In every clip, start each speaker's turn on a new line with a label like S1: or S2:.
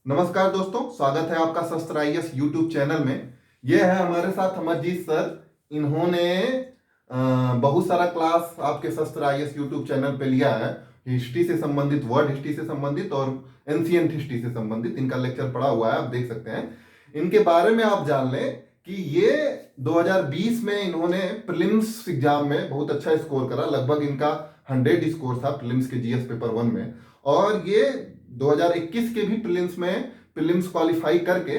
S1: नमस्कार दोस्तों, स्वागत है आपका शस्त्र आईएएस यूट्यूब चैनल में। ये है हमारे साथ अमरजीत सर। इन्होंने बहुत सारा क्लास आपके शस्त्र आईएएस यूट्यूब चैनल पे लिया है। हिस्ट्री से संबंधित, वर्ल्ड हिस्ट्री से संबंधित और एंशियंट हिस्ट्री से संबंधित इनका लेक्चर पड़ा हुआ है, आप देख सकते हैं। इनके बारे में आप जान लें कि ये 2020 में इन्होंने प्रीलिम्स एग्जाम में बहुत अच्छा स्कोर करा। लगभग इनका 100 स्कोर था प्रीलिम्स के जीएस पेपर 1 में। और ये 2021 के भी प्रीलिम्स क्वालिफाई करके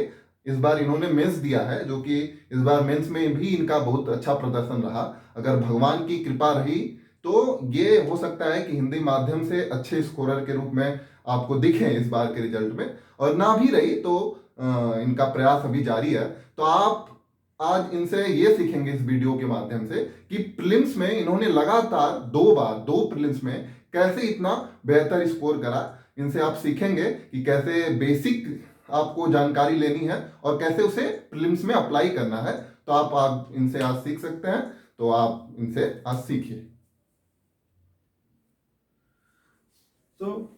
S1: इस बार इन्होंने मेंस दिया है, जो कि इस बार मेंस में भी इनका बहुत अच्छा प्रदर्शन रहा। अगर भगवान की कृपा रही तो ये हो सकता है कि हिंदी माध्यम से अच्छे स्कोरर के रूप में आपको दिखें इस बार के रिजल्ट में, और ना भी रही तो इनका प्रयास अभी जारी है। तो आप आज इनसे ये सीखेंगे इस वीडियो के माध्यम से कि प्रीलिम्स में इन्होंने लगातार 2 प्रीलिम्स में कैसे इतना बेहतर स्कोर करा। इनसे आप सीखेंगे कि कैसे बेसिक आपको जानकारी लेनी है और कैसे उसे प्रीलिम्स में अप्लाई करना है। तो आप इनसे आज सीख सकते हैं, तो आप इनसे आज सीखिए।
S2: तो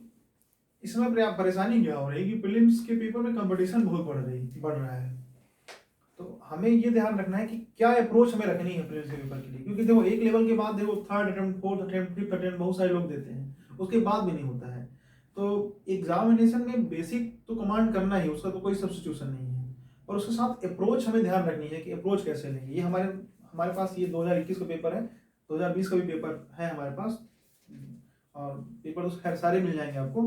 S2: इसमें परेशानी क्या हो रही है कि प्रीलिम्स के पेपर में कंपटीशन बहुत बढ़ रहा है। तो हमें ये ध्यान रखना है कि क्या अप्रोच हमें रखनी है प्रीलिम्स के पेपर के लिए, क्योंकि देखो एक लेवल के बाद देखो third attempt, fourth attempt, fifth attempt बहुत सारे लोग देते हैं, उसके बाद भी नहीं होता है। तो एग्जामिनेशन में बेसिक तो कमांड करना ही, उसका तो कोई सब्स्टिट्यूशन नहीं है। और उसके साथ अप्रोच हमें ध्यान रखनी है कि अप्रोच कैसे लेंगे। ये हमारे पास ये 2021 का पेपर है, 2020 का भी पेपर है हमारे पास, और पेपर तो खैर सारे मिल जाएंगे आपको।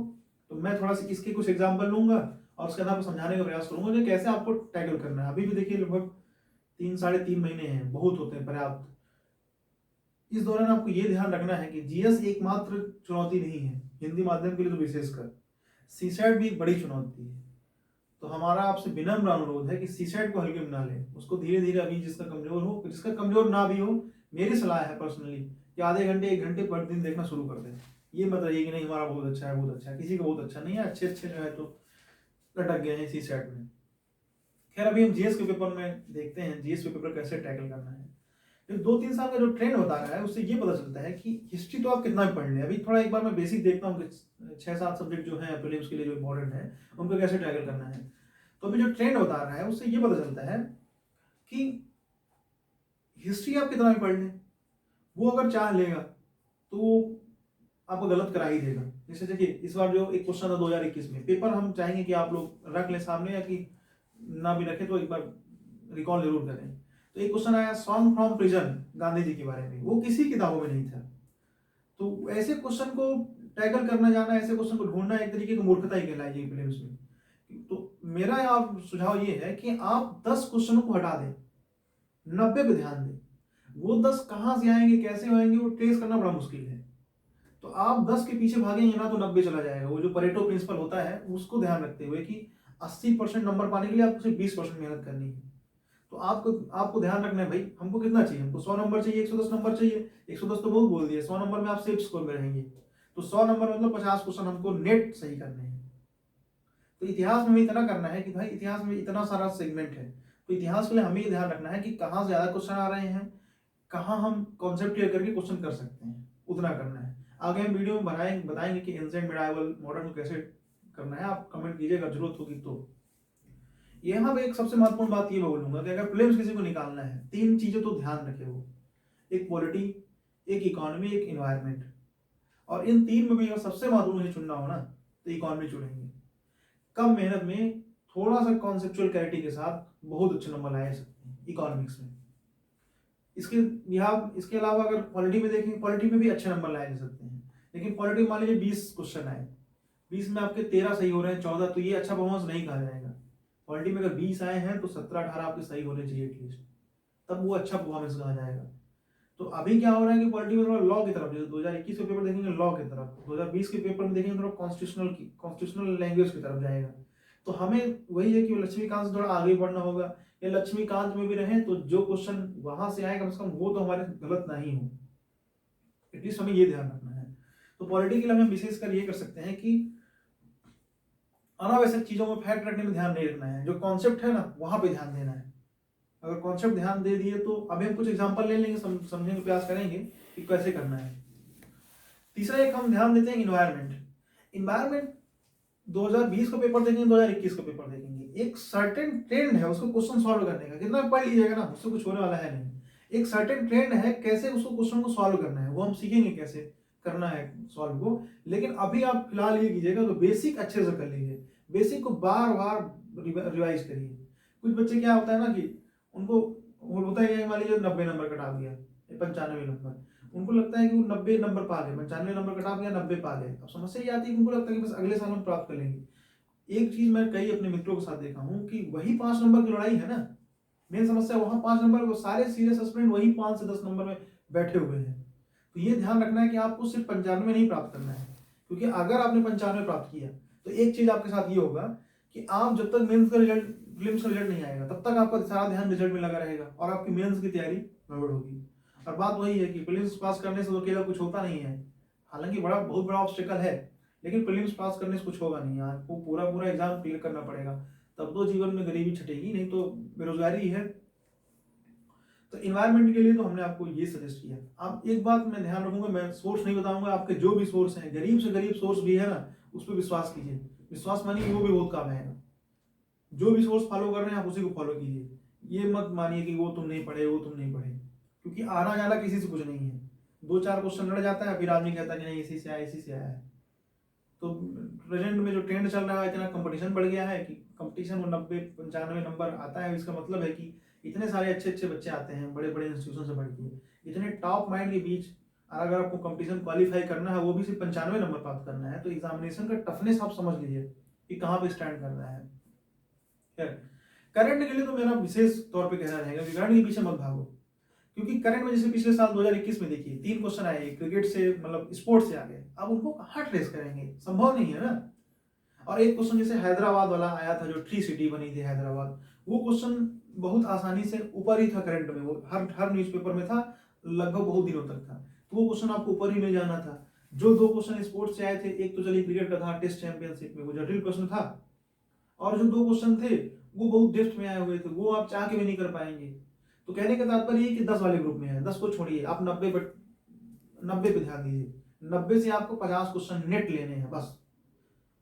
S2: तो मैं थोड़ा सा इसके कुछ एग्जाम्पल लूंगा और उसके बाद समझाने का प्रयास करूंगा कि कैसे आपको टैकल करना है। अभी भी देखिए लगभग 3 साढ़े 3 महीने हैं, बहुत होते हैं पर्याप्त। इस दौरान आपको ये ध्यान रखना है कि जीएस एकमात्र चुनौती नहीं है, हिंदी माध्यम के लिए तो विशेषकर सीसैट भी एक बड़ी चुनौती है। तो हमारा आपसे विनम्र अनुरोध है कि सीसैट को हल्के में ना लें, उसको धीरे धीरे, अभी जिसका कमजोर हो, जिसका कमजोर ना भी हो, मेरी सलाह है पर्सनली कि आधे घंटे 1 घंटे पर दिन देखना शुरू कर दें। ये मत रहिए कि नहीं हमारा बहुत अच्छा है, बहुत अच्छा है, किसी का बहुत अच्छा नहीं है, अच्छे अच्छे जो है तो लटक गए हैं सीसैट में। खैर अभी हम जीएस के पेपर में देखते हैं जीएस के पेपर कैसे टैकल करना है। फिर 2-3 साल का जो ट्रेंड बता रहा है उससे ये पता चलता है कि हिस्ट्री तो आप कितना भी पढ़ लें। अभी थोड़ा एक बार मैं बेसिक देखता हूँ कि 6-7 सब्जेक्ट जो हैं प्रीलिम्स के लिए जो इंपॉर्टेंट है उनको कैसे टैकल करना है। तो अभी जो ट्रेंड बता रहा है उससे ये पता चलता है कि हिस्ट्री आप कितना भी पढ़ लें, वो अगर चाह लेगा तो आपको गलत करा ही देगा। जैसे देखिए इस बार जो एक क्वेश्चन था 2021 में, पेपर हम चाहेंगे कि आप लोग रख लें सामने, या कि ना भी रखें तो एक बार रिकॉल जरूर करें। तो एक क्वेश्चन आया song from prison, Gandhi ji के बारे में, वो किसी किताबों में नहीं था। तो ऐसे क्वेश्चन को टैकल करना जाना, ऐसे क्वेश्चन को ढूंढना एक तरीके की मूर्खता ही कहलाएगी प्रीलिम्स में। तो मेरा आप सुझाव ये है कि आप 10 क्वेश्चनों को हटा दें, 90 पे ध्यान दें। वो 10 कहाँ से आएंगे, कैसे आएंगे, वो ट्रेस करना बड़ा मुश्किल है। तो आप 10 के पीछे भागेंगे ना तो 90 चला जाएगा। वो जो परेटो प्रिंसिपल होता है उसको ध्यान रखते हुए कि 80% नंबर पाने के लिए आपको सिर्फ 20% मेहनत करनी है। तो आपको ध्यान रखना है भाई, हमको कितना चाहिए, हमको 100 नंबर चाहिए, 110 नंबर चाहिए। 110 तो बहुत बोल दिए, 100 नंबर में आप सेफ स्कोर में रहेंगे। तो 100 नंबर मतलब 50 क्वेश्चन हमको नेट सही करने हैं। तो इतिहास में भी इतना करना है कि भाई इतिहास में इतना सारा सेगमेंट है, तो इतिहास के लिए हमें ये ध्यान रखना है कि कहाँ ज्यादा क्वेश्चन आ रहे हैं, कहाँ हम कॉन्सेप्ट क्लियर करके क्वेश्चन कर सकते हैं, उतना करना है। आगे हम वीडियो में बताएंगे कि एंशिएंट, मिडाइवल, मॉडर्न को कैसे करना है। आप कमेंट कीजिएगा जरूरत होगी तो। यहाँ पे एक सबसे महत्वपूर्ण बात ये बोलूंगा कि अगर प्रीलिम्स किसी को निकालना है, 3 चीजें तो ध्यान रखे वो, एक पॉलिटी, एक इकोनॉमी, एक इन्वायरमेंट। और इन 3 में भी अगर सबसे महत्वपूर्ण चुनना हो ना तो इकोनॉमी चुनेंगे। कम मेहनत में थोड़ा सा कॉन्सेप्चुअल क्लैरिटी के साथ बहुत अच्छे नंबर लाए सकते हैं इकोनॉमिक्स में। इसके अलावा अगर पॉलिटी में देखें, पॉलिटी में भी अच्छे नंबर लाए जा सकते हैं। लेकिन पॉलिटी मान लीजिए 20 क्वेश्चन आए, 20 में आपके 13 सही हो रहे हैं, 14, तो ये अच्छा परफॉर्मेंस नहीं कहा जाएगा। पॉलिटी में अगर 20 आए हैं तो 17-18 आपके सही होने चाहिए एटलीस्ट, तब वो अच्छा परफॉर्मेंस कहा जाएगा। तो अभी क्या हो रहा है कि पॉलिटी में थोड़ा लॉ की तरफ, जैसे 2021 के पेपर देखेंगे लॉ की तरफ, 2020 के पेपर में देखेंगे थोड़ा कॉन्स्टिट्यूशनल लैंग्वेज की तरफ जाएगा। तो हमें वही है कि लक्ष्मीकांत से थोड़ा आगे बढ़ना होगा, या लक्ष्मीकांत में भी रहे तो जो क्वेश्चन वहां से आए कम से कम वो तो हमारे गलत ना ही हो, एटलीस्ट हमें ये ध्यान रखना है। तो पॉलिटी के लिए हम विशेषकर ये कर सकते हैं कि अनावश्यक चीजों में फैक्ट रखने में ध्यान नहीं रखना है, जो कॉन्सेप्ट है ना वहां पे ध्यान देना है। अगर कॉन्सेप्ट ध्यान दे दिए तो अभी हम कुछ एग्जांपल ले लेंगे, समझने का प्रयास करेंगे कि कैसे करना है। तीसरा एक हम ध्यान देते हैं इन्वायरमेंट। इन्वायरमेंट 2020 का पेपर देखेंगे, 2021 का पेपर देखेंगे, एक सर्टेन ट्रेंड है उसको क्वेश्चन सॉल्व करने का, कितना पढ़ लीजिएगा ना, उससे कुछ होने वाला है नहीं। एक सर्टेन ट्रेंड है कैसे उसको क्वेश्चन को सॉल्व करना है, वो हम सीखेंगे कैसे करना है सॉल्व को। लेकिन अभी आप फिलहाल ये कीजिएगा तो बेसिक अच्छे से कर लीजिए, बेसिक को बार बार रिवाइज करिए। कुछ बच्चे क्या होता है ना कि उनको होता है, मान लीजिए 90 नंबर कटा दिया, 95 नंबर, उनको लगता है कि वो 90 नंबर पा गए, 95 नंबर कटा दिया, 90 पा गए। अब समस्या ये आती है कि उनको लगता है कि बस अगले साल हम प्राप्त कर लेंगे। एक चीज मैं कई अपने मित्रों के साथ देखा हूँ कि वही 5 नंबर की लड़ाई है ना, मेन समस्या वहां 5 नंबर, वो सारे सीरियस एस्पिरेंट वही 5 से 10 नंबर में बैठे हुए हैं। तो ये ध्यान रखना है कि आपको सिर्फ 95 नहीं प्राप्त करना है, क्योंकि अगर आपने 95 प्राप्त किया तो एक चीज आपके साथ ये होगा कि आप जब तक मेंस का रिजल्ट, प्रीलिम्स का रिजल्ट नहीं आएगा तब तक आपका सारा ध्यान रिजल्ट में लगा रहेगा और आपकी मेंस की तैयारी गड़बड़ होगी। और बात वही है कि प्रीलिम्स पास करने से तो अकेला कुछ होता नहीं है, हालांकि बहुत बड़ा ऑब्स्टेकल है, लेकिन प्रीलिम्स पास करने से कुछ होगा नहीं, आपको पूरा पूरा एग्जाम क्लियर करना पड़ेगा, तब तो जीवन में गरीबी छटेगी, नहीं तो बेरोजगारी है। तो इन्वायरमेंट के लिए तो हमने आपको ये सजेस्ट किया। अब एक बात मैं ध्यान रखूंगा, मैं सोर्स नहीं बताऊंगा, आपके जो भी सोर्स हैं, गरीब से गरीब सोर्स भी है ना, उस पर विश्वास कीजिए, विश्वास मानिए वो भी बहुत काम आएगा। जो भी सोर्स फॉलो कर रहे हैं आप उसी को फॉलो कीजिए, ये मत मानिए कि वो तुम नहीं पढ़े, वो तुम नहीं पढ़े, क्योंकि आना जाना किसी से कुछ नहीं है। 2-4 क्वेश्चन लड़ जाता है, फिर आदमी कहता है कि नहीं इसी से आया, इसी से आया है। तो प्रेजेंट में जो ट्रेंड चल रहा है, इतना कंपटीशन बढ़ गया है कि कंपटीशन में 90-95 नंबर आता है, इसका मतलब है कि इतने सारे अच्छे अच्छे बच्चे आते हैं बड़े बड़े इंस्टीट्यूशन से पढ़ के, इतने टॉप माइंड के बीच अगर आपको कंपटीशन क्वालिफाई करना है, वो भी सिर्फ 95 नंबर प्राप्त करना है, तो एग्जामिनेशन का टफनेस आप समझ लीजिए कि कहाँ पे स्टैंड करना है। करंट के लिए तो मेरा विशेष तौर पे कहना रहेगा कि करंट के पीछे मत भागो, क्योंकि करंट में जैसे पिछले साल 2021 में देखिए 3 क्वेश्चन आए क्रिकेट से, मतलब स्पोर्ट्स से आ गए, अब उनको कहाँ ट्रेस करेंगे, संभव नहीं है ना। और एक क्वेश्चन जैसे हैदराबाद वाला आया था, जो ट्री सिटी बनी थी हैदराबाद, वो क्वेश्चन बहुत आसानी से ऊपर ही था करंट में, वो हर न्यूज़पेपर में था, लगभग बहुत दिनों तक था, तो वो क्वेश्चन आपको ऊपर ही मिल जाना था। जो 2 क्वेश्चन स्पोर्ट्स से आए थे, एक तो चलिए क्रिकेट का था, टेस्ट चैंपियनशिप में वो जटिल प्रश्न था, और जो 2 क्वेश्चन थे वो बहुत डेप्थ में आए हुए थे, वो आप चाह के भी नहीं कर पाएंगे। तो कहने का तात्पर्य ये कि 10 वाले ग्रुप में है, 10 को छोड़िए, आप 90 पे ध्यान दीजिए, 90 से आपको 50 क्वेश्चन नेट लेने हैं बस।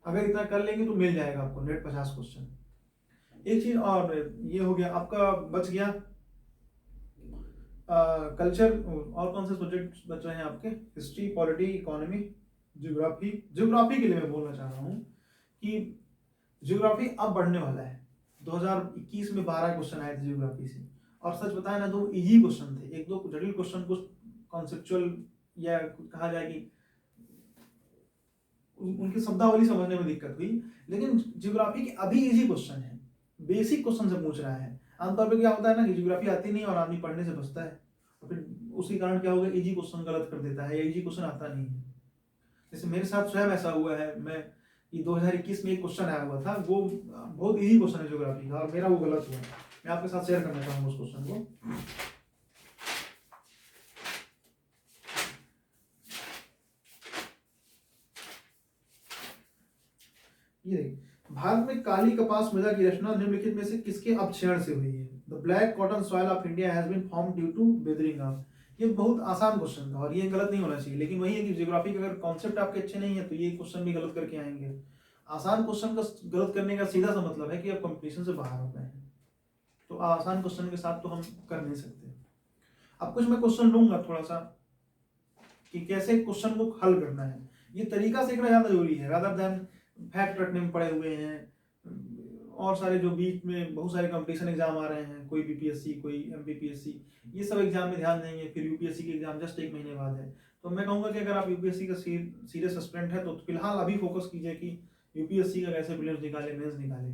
S2: अगर इतना कर लेंगे तो मिल जाएगा आपको नेट 50 क्वेश्चन। एक चीज और, ये हो गया आपका, बच गया कल्चर, और कौन से सब्जेक्ट बच रहे हैं आपके, history, polity, economy, geography. Geography के लिए मैं बोलना चाह रहा हूँ कि ज्योग्राफी अब बढ़ने वाला है। 2021 में 12 क्वेश्चन आए थे ज्योग्राफी से, और सच बताएं ना, 2 इजी क्वेश्चन थे, 1-2 जटिल क्वेश्चन, कुछ कॉन्सेप्चुअल या कहा जाए कि उनकी शब्दावली समझने में दिक्कत हुई, लेकिन ज्योग्राफी के अभी इजी क्वेश्चन है, बेसिक क्वेश्चन से पूछ रहा है। आमतौर पर क्या होता है ना कि ज्योग्राफी आती नहीं और आदमी पढ़ने से बचता है, और फिर उसी कारण क्या होगा, इजी क्वेश्चन गलत कर देता है या इजी क्वेश्चन आता नहीं है। जैसे मेरे साथ स्वयं ऐसा हुआ है, मैं ये 2021 में एक क्वेश्चन आया हुआ था, वो बहुत इजी क्वेश्चन है ज्योग्राफी का, और मेरा वो गलत हुआ, मैं आपके साथ शेयर करना चाहूंगा उस क्वेश्चन को। ये देखिए, भारत में काली कपास मृदा की रचना निम्नलिखित में से किसके अपक्षरण से हुई है? The black cotton soil of India has been formed due to weathering of. ये बहुत आसान क्वेश्चन था और ये गलत नहीं होना चाहिए, लेकिन वही है कि ज्योग्राफी के अगर कॉन्सेप्ट आपके अच्छे नहीं है तो ये क्वेश्चन भी गलत करके आएंगे। आसान क्वेश्चन का गलत करने का सीधा सा मतलब है कि आप कंपटीशन से बाहर हो गए हैं, तो आसान क्वेश्चन के साथ तो हम कर नहीं सकते। अब कुछ मैं क्वेश्चन लूंगा थोड़ा सा कि कैसे क्वेश्चन को हल करना है, ये तरीका सीखना ज्यादा जरूरी है रादर देन फैक्ट रटने में पड़े हुए हैं। और सारे जो बीच में बहुत सारे कंपटीशन एग्जाम आ रहे हैं, कोई बीपीएससी, कोई एमपीपीएससी, ये सब एग्जाम में ध्यान देंगे, फिर यूपीएससी के एग्जाम जस्ट 1 महीने बाद है। तो मैं कहूँगा कि अगर आप यूपीएससी का सीरियस एस्पिरेंट है तो फिलहाल अभी फोकस कीजिए कि यूपीएससी का कैसे प्रीलिम्स निकाले, मेंस निकाले।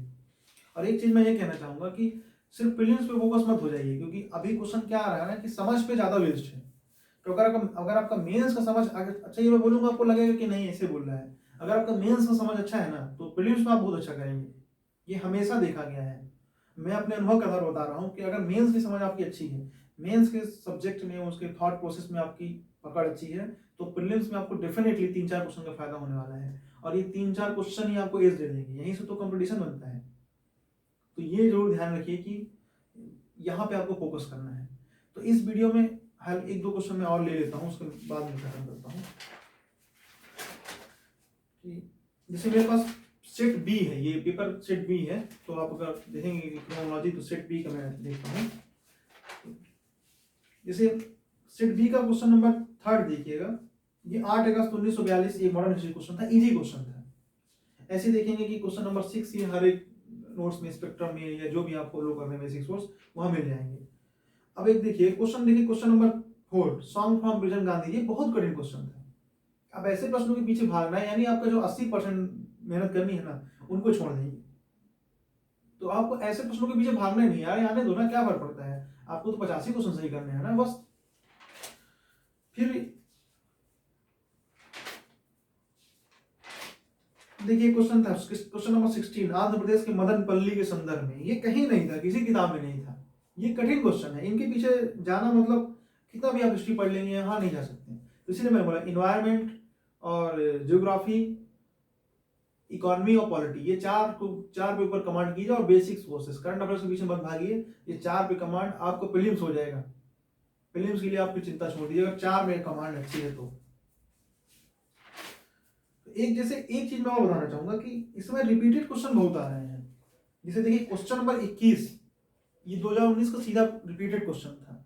S2: और एक चीज मैं ये कहना चाहूंगा कि सिर्फ प्रीलिम्स पे फोकस मत हो जाइए, क्योंकि अभी क्वेश्चन क्या आ रहा है ना कि समझ पे ज्यादा बेस्ड है। तो अगर आपका मेंस का समझ अच्छा, ये मैं बोलूंगा आपको लगेगा कि नहीं ऐसे बोल रहा है, अगर आपका मेंस का समझ अच्छा है ना तो प्रीलिम्स में आप बहुत अच्छा करेंगे, ये हमेशा देखा गया है। मैं अपने अनुभव का आधार बता रहा हूँ कि अगर मेंस की समझ आपकी अच्छी है, मेंस के सब्जेक्ट में, उसके थॉट प्रोसेस में आपकी पकड़ अच्छी है, तो प्रीलिम्स में आपको डेफिनेटली 3-4 क्वेश्चन का फायदा होने वाला है, और ये 3-4 क्वेश्चन ही आपको एज दे देंगे, यहीं से तो कंपटीशन बनता है। तो ये जरूर ध्यान रखिए कि यहाँ पे आपको फोकस करना है। तो इस वीडियो में हर 1-2 क्वेश्चन मैं और ले लेता हूँ, उसके बाद में खत्म करता हूँ। जैसे मेरे पास सेट बी है, ये पेपर सेट बी है। तो आप अगर देखेंगे क्रोनोलॉजी तो सेट बी का मैं देखता हूँ। जैसे सेट बी का क्वेश्चन नंबर 3 देखिएगा, ये 8 अगस्त 1942 ये मॉडर्न हिस्ट्री क्वेश्चन था, इजी क्वेश्चन था। ऐसे देखेंगे कि क्वेश्चन नंबर 6 ये हर एक नोट्स में, स्पेक्ट्रम में, या जो भी आप फॉलो कर रहे हैं बेसिक सोर्स, वहां मिल जाएंगे। अब एक देखिए question number 4 song from present Gandhi, ये बहुत कठिन क्वेश्चन था। अब ऐसे प्रश्नों के पीछे भागना है, यानी आपका जो 80% मेहनत करनी है ना, उनको छोड़ देंगे। तो आपको ऐसे प्रश्नों के पीछे भागना ही नहीं यार, आने दो ना, क्या फर्क पड़ता है, आपको तो 85 क्वेश्चन सही करने हैं ना बस। फिर देखिए क्वेश्चन था, क्वेश्चन नंबर 16 आंध्र प्रदेश के मदनपल्ली के संदर्भ में, ये कहीं नहीं था, किसी किताब में नहीं था। ये कठिन क्वेश्चन है, इनके पीछे जाना मतलब कितना भी आप हिस्ट्री पढ़ लेंगे, यहाँ नहीं जा सकते। तो इसलिए मैंने बोला इन्वायरमेंट और ज्योग्राफी, इकोनॉमी और पॉलिटी, ये चार पे ऊपर कमांड कीजिए, और बेसिक सोर्सेस, करंट अफेयर्स के पीछे मत भागिए। ये 4 पे कमांड आपको प्रीलिम्स हो जाएगा। प्रीलिम्स के लिए आपकी चिंता छोड़ दीजिए, अगर 4 में कमांड अच्छी है तो। एक चीज मैं और बताना चाहूंगा कि इसमें रिपीटेड क्वेश्चन बहुत आ रहे हैं। जैसे देखिए क्वेश्चन नंबर 21, ये 2019 का सीधा रिपीटेड क्वेश्चन था।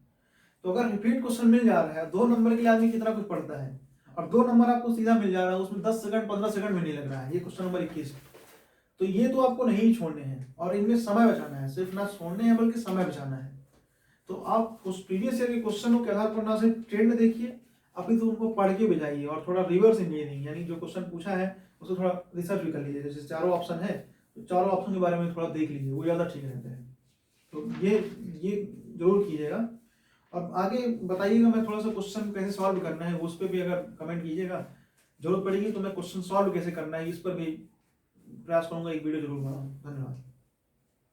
S2: तो अगर रिपीट क्वेश्चन मिल जा रहा है, 2 नंबर के लिए आदमी कितना कुछ पढ़ता है, और 2 नंबर आपको सीधा मिल जा रहा है, उसमें 10 सेकंड 15 सेकंड में नहीं लग रहा है, ये क्वेश्चन नंबर 21। तो ये तो आपको नहीं छोड़ने हैं, और इनमें समय बचाना है, सिर्फ ना छोड़ने हैं बल्कि समय बचाना है। तो आप उस प्रीवियस ईयर के क्वेश्चनों के आधार पर ना सिर्फ ट्रेंड देखिए, अभी तो उनको पढ़ के बजाइए, और थोड़ा रिवर्स इंजीनियरिंग, यानी जो क्वेश्चन पूछा है उसको थोड़ा रिसर्च भी कर लीजिए। जैसे 4 ऑप्शन है, तो 4 ऑप्शन के बारे में थोड़ा देख लीजिए, वो ज़्यादा ठीक रहता है। तो ये जरूर कीजिएगा। अब आगे बताइएगा, मैं थोड़ा सा क्वेश्चन कैसे सॉल्व करना है उस पर भी अगर कमेंट कीजिएगा, जरूरत पड़ेगी तो मैं क्वेश्चन सॉल्व कैसे करना है इस पर भी प्रयास करूंगा, एक वीडियो जरूर बनाऊँ। धन्यवाद।